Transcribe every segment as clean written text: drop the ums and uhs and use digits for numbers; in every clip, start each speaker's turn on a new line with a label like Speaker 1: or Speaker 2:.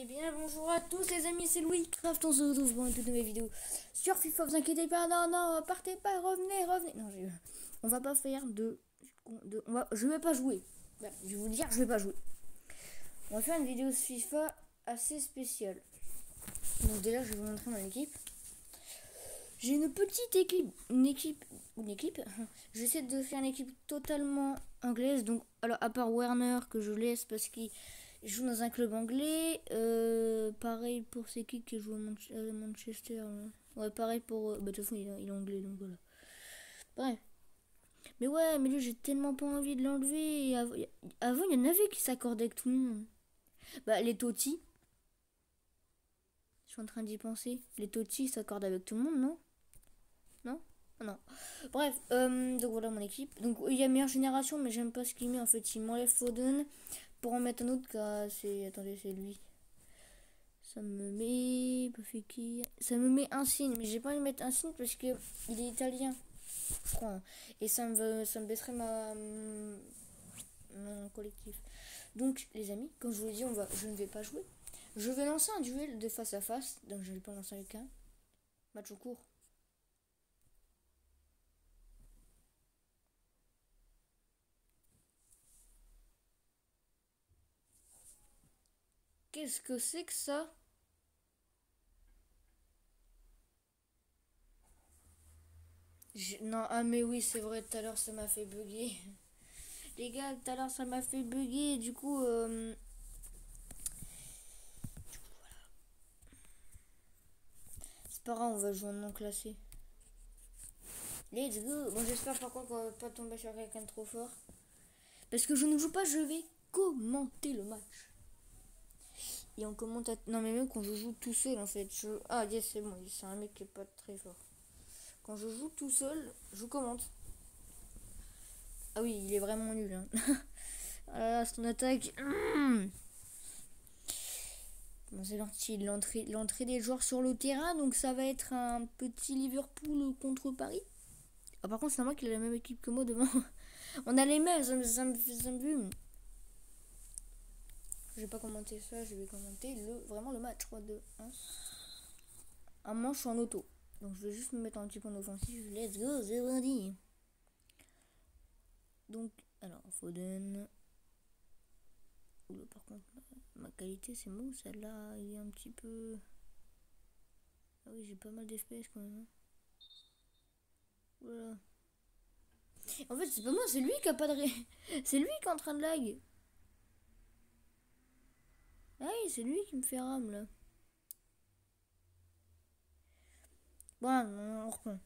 Speaker 1: bien, bonjour à tous les amis, c'est Louis Craft, on se retrouve pour une toute nouvelle vidéo sur FIFA, vous inquiétez pas, non, partez pas, revenez, non, on va pas faire je vais pas jouer, voilà, je vais vous le dire, je vais pas jouer, on va faire une vidéo FIFA assez spéciale, donc déjà je vais vous montrer mon équipe, j'ai une petite équipe, j'essaie de faire une équipe totalement anglaise, donc alors à part Werner que je laisse parce qu'il joue dans un club anglais. Pareil pour c'est qui joue à Manchester. Ouais, pareil pour. Bah, de toute façon, il est anglais, donc voilà. Bref. Mais ouais, mais lui, j'ai tellement pas envie de l'enlever. Avant, il y en avait qui s'accordaient avec tout le monde. Bah, les Totti. Je suis en train d'y penser. Les Totti s'accordent avec tout le monde, non? Non? Non. Bref, donc voilà mon équipe. Donc il y a meilleure génération, mais j'aime pas ce qu'il met. En fait, il m'enlève Foden pour en mettre un autre. C'est. Attendez, c'est lui. Ça me met. Ça me met un signe, mais j'ai pas envie de mettre un signe parce que il est italien, je crois. Et ça me baisserait mon collectif. Donc, les amis, comme je vous l'ai dit, je ne vais pas jouer. Je vais lancer un duel de face à face. Donc, je vais pas lancer avec un match au cours. Qu'est-ce que c'est que ça? Non, ah mais oui, c'est vrai, tout à l'heure ça m'a fait bugger. Les gars, tout à l'heure ça m'a fait bugger, du coup, voilà. C'est pas grave, on va jouer en non classé. Let's go. Bon, j'espère par contre qu'on va pas tomber sur quelqu'un de trop fort. Parce que je ne joue pas, je vais commenter le match. Et on commente Non mais même quand je joue tout seul en fait. Ah yes, c'est bon, c'est un mec qui est pas très fort. Quand je joue tout seul, je commente. Ah oui, il est vraiment nul. Hein. Ah là là, c'est ton attaque. Bon, c'est parti, l'entrée des joueurs sur le terrain. Donc ça va être un petit Liverpool contre Paris. Ah, par contre, c'est normal qu'il a la même équipe que moi devant. On a les mêmes, ça me fume. Je vais pas commenter ça, je vais commenter vraiment le match 3-2. Un manche en auto. Donc je vais juste me mettre un petit peu en offensif. Let's go, c'est lundi. Donc, alors, Foden. Oula, par contre, ma qualité c'est mou, celle-là, il est un petit peu. Ah oui, j'ai pas mal d'FPS quand même. Voilà. En fait, c'est pas moi, c'est lui qui a pas de c'est lui qui est en train de lag. Ah oui, c'est lui qui me fait rame là. Bon, on reprend.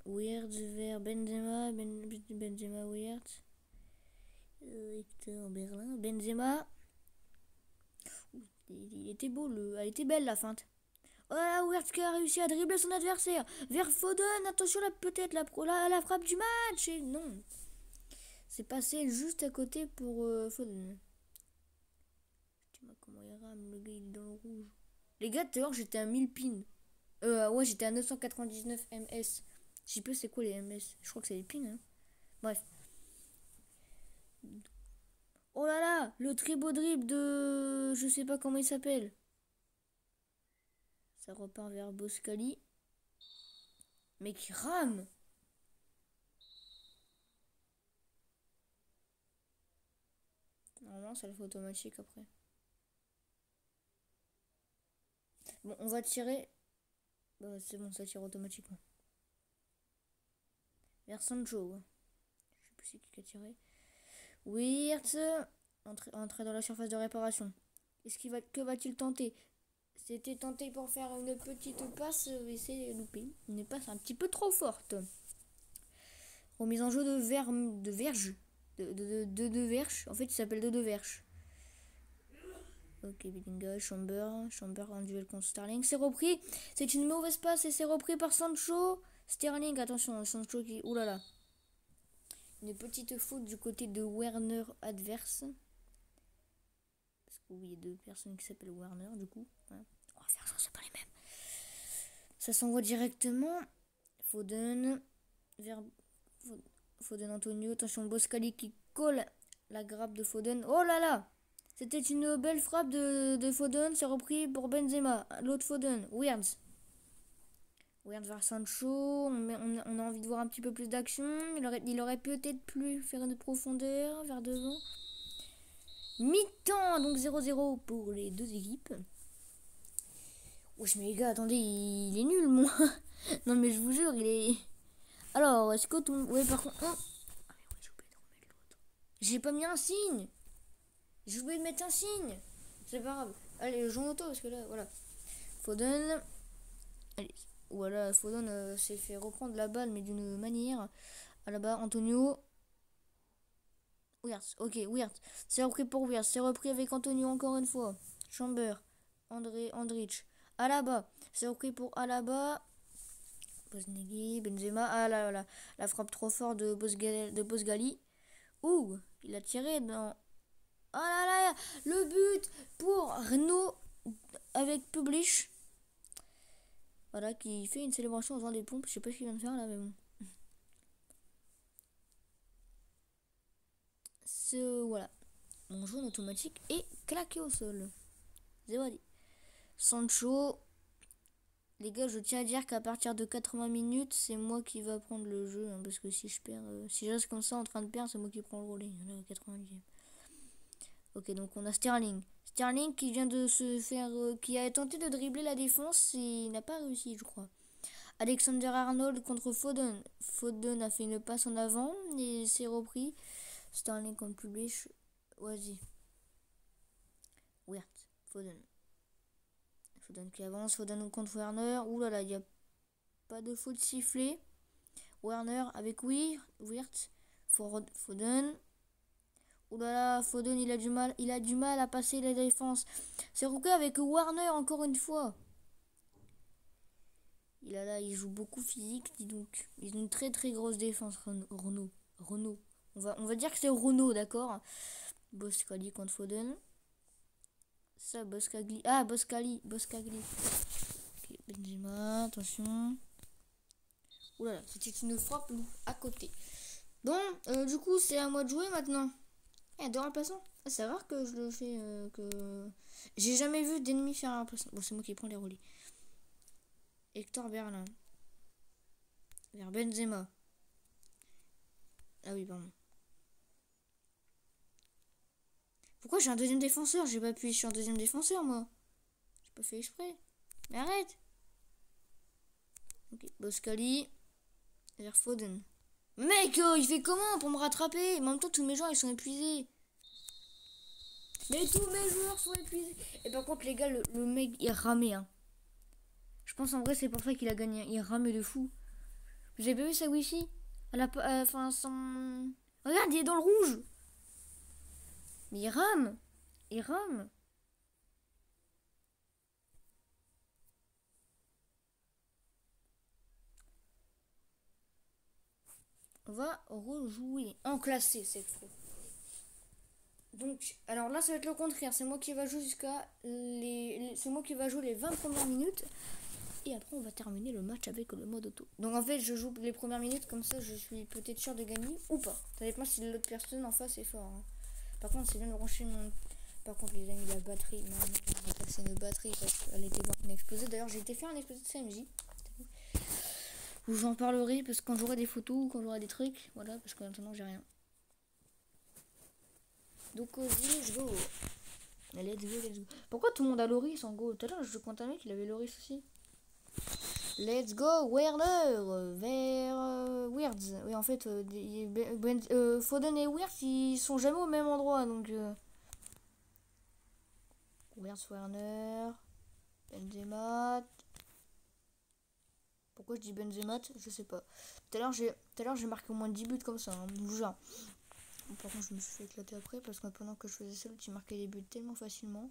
Speaker 1: Weird vers Benzema, Benzema Weird. Hector Berlin, Benzema. Il était beau elle était belle la feinte. Oh là, Weird qui a réussi à dribbler son adversaire. Vers Foden, attention là peut-être la frappe du match. Et non. C'est passé juste à côté pour Foden. Comment il rame, le gars il est dans le rouge. Les gars, tout à l'heure j'étais à 1000 pins. Ouais, j'étais à 999 ms. Je sais pas c'est quoi les ms. Je crois que c'est les pins. Hein. Bref. Oh là là, le très beau dribble de. Je sais pas comment il s'appelle. Ça repart vers Boscali. Mais qui rame. Normalement, ça le fait automatique après. Bon, on va tirer. Bah, c'est bon, ça tire automatiquement. Vers Sancho. Je sais plus c'est qui a tiré. Wirtz. Entrer dans la surface de réparation. Que va-t-il tenter? C'était tenté pour faire une petite passe et c'est loupé. Une passe un petit peu trop forte. Remise en jeu de Verge. De Verge. En fait, il s'appelle de Verge. Ok, Bellingham, Chamber en duel contre Sterling. C'est repris. C'est une mauvaise passe et c'est repris par Sancho. Sterling, attention, Sancho qui. Oulala. Une petite faute du côté de Werner adverse. Parce que oui, il y a deux personnes qui s'appellent Werner du coup. Ouais. On va faire ça, c'est pas les mêmes. Ça s'envoie directement. Foden. Foden Antonio. Attention, Boscali qui colle la grappe de Foden. Oh là là! C'était une belle frappe de Foden. C'est repris pour Benzema. L'autre Foden. Weirds. Weirds vers Sancho. On a envie de voir un petit peu plus d'action. Il aurait peut-être pu faire une profondeur vers devant. Mi-temps. Donc 0-0 pour les deux équipes. Wesh, mais les gars, attendez. Il est nul, moi. Non, mais je vous jure, il est... Alors, est-ce que tout... Ouais, par contre... Oh. Ah, mais ouais, j'ai oublié de remettre l'autre. J'ai pas mis un signe. J'ai oublié de mettre un signe. C'est pas grave. Allez, je joue en auto parce que là, voilà. Foden. Allez. Voilà, Foden s'est fait reprendre la balle, mais d'une manière. À la bas, Antonio. Weird. Ok, Weird. C'est repris pour Weird. C'est repris avec Antonio encore une fois. Chamber. Andrich. Alaba. C'est repris pour Alaba. Bosnegui, Benzema. Ah là là. La frappe trop forte de Bosgali. Ouh, il a tiré dans... Oh là là, le but pour Renault avec Publish. Voilà, qui fait une célébration en faisant des pompes. Je sais pas ce qu'il vient de faire là, mais bon. Voilà. Mon jaune automatique est claqué au sol. Zéro dit. Sancho. Les gars, je tiens à dire qu'à partir de 80 minutes, c'est moi qui va prendre le jeu. Hein, parce que si je perds, si je reste comme ça en train de perdre, c'est moi qui prends le relais. Là, 90e. Ok, donc on a Sterling. Sterling qui vient de se faire... qui a tenté de dribbler la défense et n'a pas réussi, je crois. Alexander-Arnold contre Foden. Foden a fait une passe en avant et s'est repris. Sterling contre Publish. Vas-y. Weird. Foden. Foden qui avance. Foden contre Werner. Ouh là là, il n'y a pas de faute sifflée. Werner avec Weird. Foden. Ouh là là, Foden il a du mal à passer la défense. C'est repris avec Werner encore une fois. Il joue beaucoup physique, dis donc. Ils ont une très très grosse défense, Renault. On va dire que c'est Renault, d'accord. Boscali contre Foden. Ça, Boscagli. Ah, Boscagli. Okay, Benzema, attention. Oulala, c'était une frappe à côté. Bon, du coup, c'est à moi de jouer maintenant. De remplaçant. C'est rare que je le fais. J'ai jamais vu d'ennemi faire un remplaçant. Bon, c'est moi qui prends les relais. Hector Berlin. Vers Benzema. Ah oui, pardon. Pourquoi j'ai un deuxième défenseur? J'ai pas appuyé sur un deuxième défenseur, moi. J'ai pas fait exprès. Mais arrête. Ok, Boscali. Vers Foden. Mec, il fait comment pour me rattraper? En même temps, tous mes joueurs, ils sont épuisés. Mais tous mes joueurs sont épuisés. Et par contre, les gars, le mec, il ramait, hein. Je pense en vrai, c'est pour ça qu'il a gagné. Il ramait de fou. Vous avez pas vu sa wifi? Enfin, son... Regarde, il est dans le rouge. Mais il rame. Il rame. On va rejouer. En classé cette fois. Donc, alors là, ça va être le contraire. C'est moi qui va jouer c'est moi qui va jouer les 20 premières minutes. Et après, on va terminer le match avec le mode auto. Donc, en fait, je joue les premières minutes. Comme ça, je suis peut-être sûr de gagner ou pas. Ça dépend si l'autre personne en face est fort. Hein. Par contre, c'est bien de brancher mon... Par contre, les amis, la batterie... Non, je vais passer une batterie parce qu'elle était en train d'exploser. D'ailleurs, j'ai été faire un explosé de CMJ. Où j'en parlerai parce que quand j'aurai des photos ou quand j'aurai des trucs. Voilà, parce que maintenant, j'ai rien. Donc, let's go. Let's go. Pourquoi tout le monde a Loris en go? Tout à l'heure, je compte un mec, il avait Loris aussi. Let's go, Werner vers Weirds. Oui, en fait, Foden et Weirds, ils sont jamais au même endroit. Donc, Weirds, Werner, Benzema. Pourquoi je dis Benzema? Je sais pas. Tout à l'heure, j'ai marqué au moins 10 buts comme ça. Hein, genre. Par contre, je me suis fait éclater après parce que pendant que je faisais ça, tu marquais des buts tellement facilement.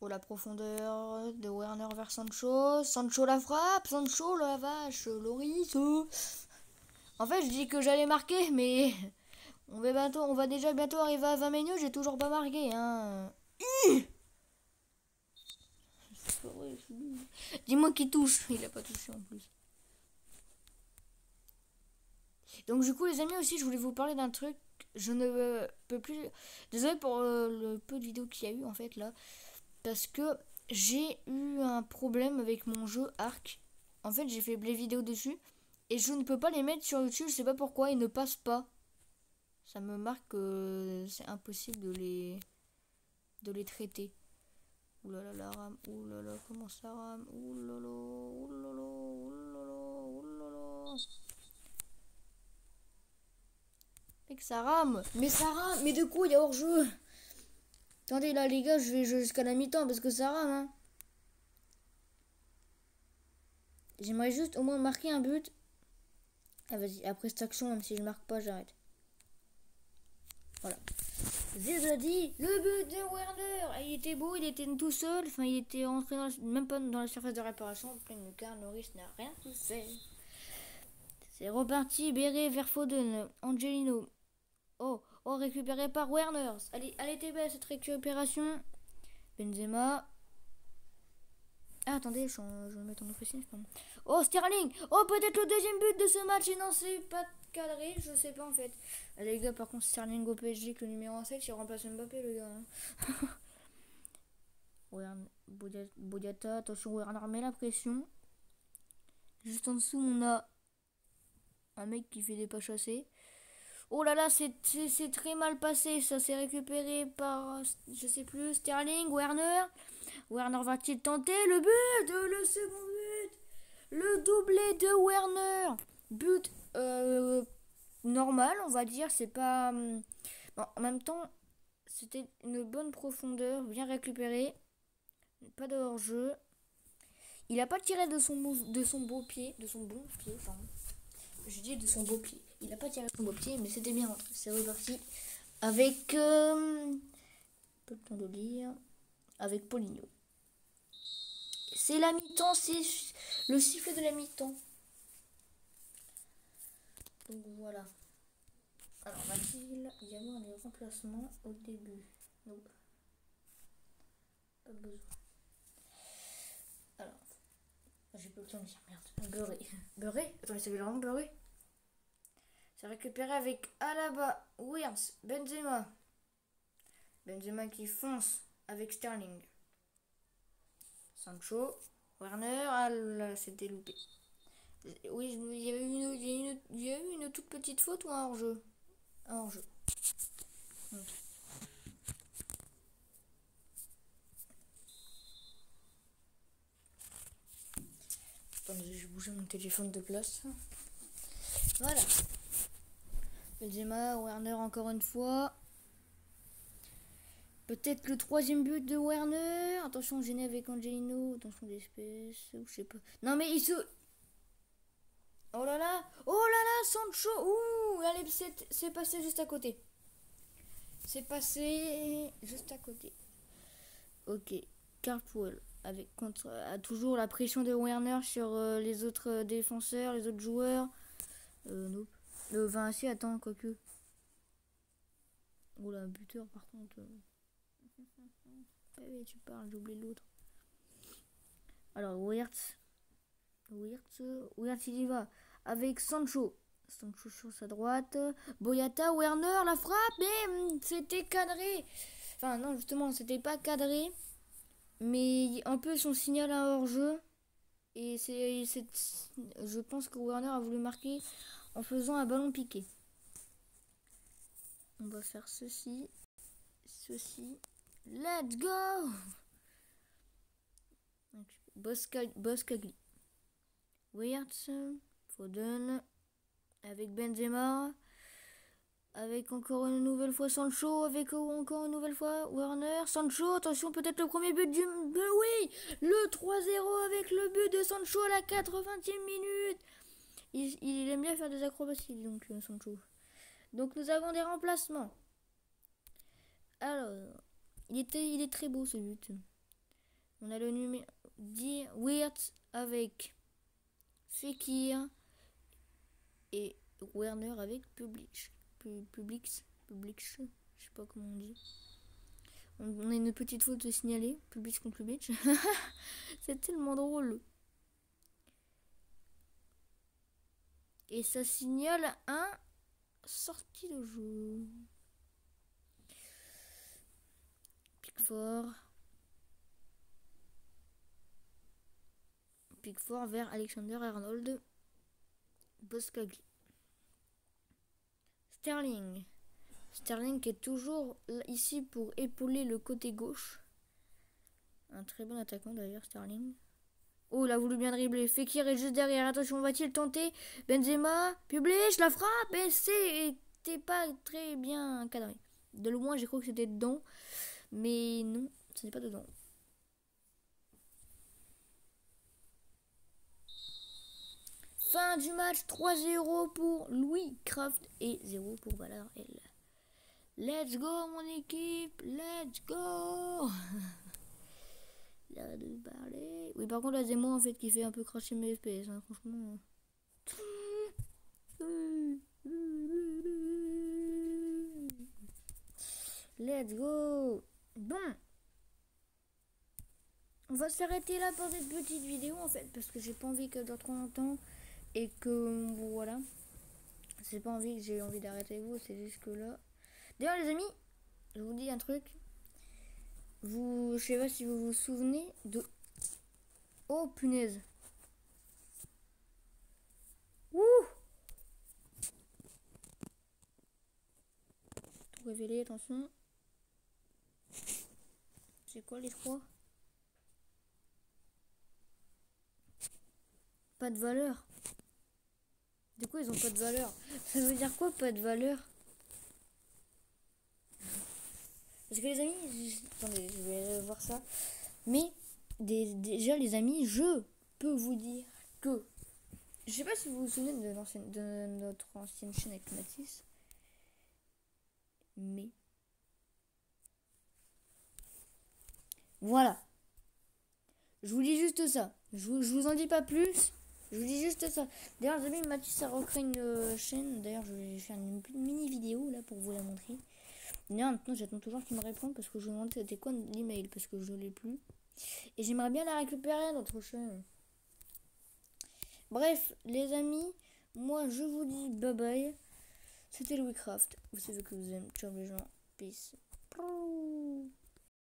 Speaker 1: Oh, la profondeur de Werner vers Sancho. Sancho la frappe. Sancho la vache. Loris. En fait, je dis que j'allais marquer, mais on va déjà bientôt arriver à 20 minutes. J'ai toujours pas marqué. Hein. Dis-moi qui touche. Il a pas touché en plus. Donc du coup les amis aussi je voulais vous parler d'un truc. Je ne peux plus. Désolé pour le peu de vidéos qu'il y a eu en fait là. Parce que j'ai eu un problème avec mon jeu Arc. En fait j'ai fait des vidéos dessus. Et je ne peux pas les mettre sur YouTube. Je sais pas pourquoi ils ne passent pas. Ça me marque que c'est impossible de les traiter. Ouh là là la rame. Ouh là là comment ça rame. Ouh là là. Ouh là là. Ouh là là. Ouh là là. Mec, ça rame. Mais ça rame. Mais de quoi il y a hors-jeu? Attendez, là, les gars, je vais jouer jusqu'à la mi-temps parce que ça rame, hein. J'aimerais juste au moins marquer un but. Ah, vas-y, après cette action, même si je marque pas, j'arrête. Voilà. J'ai dit, le but de Werner. Il était beau, il était tout seul. Enfin, il était rentré même pas dans la surface de réparation. Plein de car Norris n'a rien fait. C'est reparti. Béré vers Foden. Angelino. Oh, récupéré par Werner. Elle était belle cette récupération. Benzema. Ah, attendez, je vais me mettre en offensive. Oh, Sterling. Oh, peut-être le deuxième but de ce match. Et non, c'est pas cadré. Je sais pas en fait. Allez, les gars, par contre, Sterling au PSG, que le numéro 7, il remplace Mbappé, le gars. Hein. Boyata. Attention, Werner met la pression. Juste en dessous, on a un mec qui fait des pas chassés. Oh là là, c'est très mal passé. Ça s'est récupéré par, je sais plus, Sterling, Werner. Werner va-t-il tenter le but? Le second but. Le doublé de Werner. But normal, on va dire. C'est pas... Bon, en même temps, c'était une bonne profondeur, bien récupéré. Pas de hors-jeu. Il a pas tiré de son beau pied. De son bon pied, pardon. Je dis de son beau pied. Il a pas tiré de son beau pied, mais c'était bien rentré. C'est reparti avec... peu de temps de lire. Avec Paulinho. C'est la mi-temps, c'est le sifflet de la mi-temps. Donc voilà. Alors va-t-il y avoir des remplacements au début? Non. Pas besoin. Alors, j'ai pas le temps de dire merde. Beurré. Beurré? Attendez, ça veut vraiment beurré? C'est récupéré avec Alaba, Wirtz, Benzema. Benzema qui fonce avec Sterling. Sancho, Werner, ah là, c'était loupé. Oui, il y a eu une toute petite faute ou un hors-jeu? Un hors-jeu. Okay. Attendez, je vais bouger mon téléphone de place. Voilà. Benzema, Werner encore une fois. Peut-être le troisième but de Werner. Attention, gêné avec Angelino. Attention d'espèce. Je sais pas. Non mais il se... Oh là là. Oh là là, Sancho. Ouh, allez, c'est passé juste à côté. C'est passé juste à côté. Ok. Carpool. Avec toujours la pression de Werner sur les autres défenseurs, les autres joueurs. Nope. Vinci, attends, quoique. Oh là, buteur par contre. Oui, tu parles, j'ai oublié l'autre. Alors, Wirtz, il y va. Avec Sancho. Sancho sur sa droite. Boyata, Werner, la frappe. Mais c'était cadré. Enfin, non, justement, c'était pas cadré. Mais un peu son signal à hors-jeu. Et je pense que Werner a voulu marquer en faisant un ballon piqué. On va faire ceci. Let's go! Boskagli. Wirtz, Foden, avec Benzema, avec encore une nouvelle fois Sancho, avec encore une nouvelle fois Werner, Sancho, attention, peut-être le premier but du... Oui! Le 3-0 avec le but de Sancho à la 80e minute! Il aime bien faire des acrobaties, donc Sancho. Donc nous avons des remplacements. Alors, il est très beau ce but. On a le numéro 10, Wirtz avec Fekir et Werner avec Publix, je sais pas comment on dit. On a une petite faute de signaler, Publix contre Publix. C'est tellement drôle. Et ça signale un sortie de jeu. Pickford. Pickford vers Alexander Arnold. Boskagli. Sterling. Sterling qui est toujours ici pour épauler le côté gauche. Un très bon attaquant d'ailleurs, Sterling. Oh, il a voulu bien dribbler. Fekir est juste derrière. Attention, va-t-il tenter? Benzema, Public, la frappe. Et c'était pas très bien cadré. De loin, j'ai cru que c'était dedans. Mais non, ce n'est pas dedans. Fin du match, 3-0 pour Louis Kraft et 0 pour Valère L. Let's go, mon équipe. Let's go. Là de parler. Oui, par contre, là, c'est moi en fait qui fait un peu cracher mes FPS. Hein, franchement. Let's go. Bon. On va s'arrêter là pour cette petite vidéo en fait. Parce que j'ai pas envie qu'elle dure trop longtemps. Et que voilà. C'est pas envie que j'ai envie d'arrêter vous. C'est juste que là. D'ailleurs, les amis, je vous dis un truc. Je sais pas si vous vous souvenez de... Oh, punaise. Ouh. Tout révélé, attention. C'est quoi les trois? Pas de valeur. Du coup, ils ont pas de valeur. Ça veut dire quoi, pas de valeur? Parce que les amis... Attendez, je vais voir ça. Mais, déjà, les amis, je peux vous dire que... Je sais pas si vous vous souvenez de notre ancienne chaîne avec Mathis. Mais... Voilà. Je vous dis juste ça. Je vous en dis pas plus. Je vous dis juste ça. D'ailleurs, les amis, Mathis a recréé une chaîne. D'ailleurs, je vais faire une mini vidéo là pour vous la montrer. D'ailleurs, maintenant, j'attends toujours qu'il me réponde parce que je me demande c'était quoi l'email parce que je l'ai plus. Et j'aimerais bien la récupérer, notre chaîne. Bref, les amis, moi, je vous dis bye bye. C'était Louis Kraft. Vous savez que vous aimez. Ciao les gens. Peace.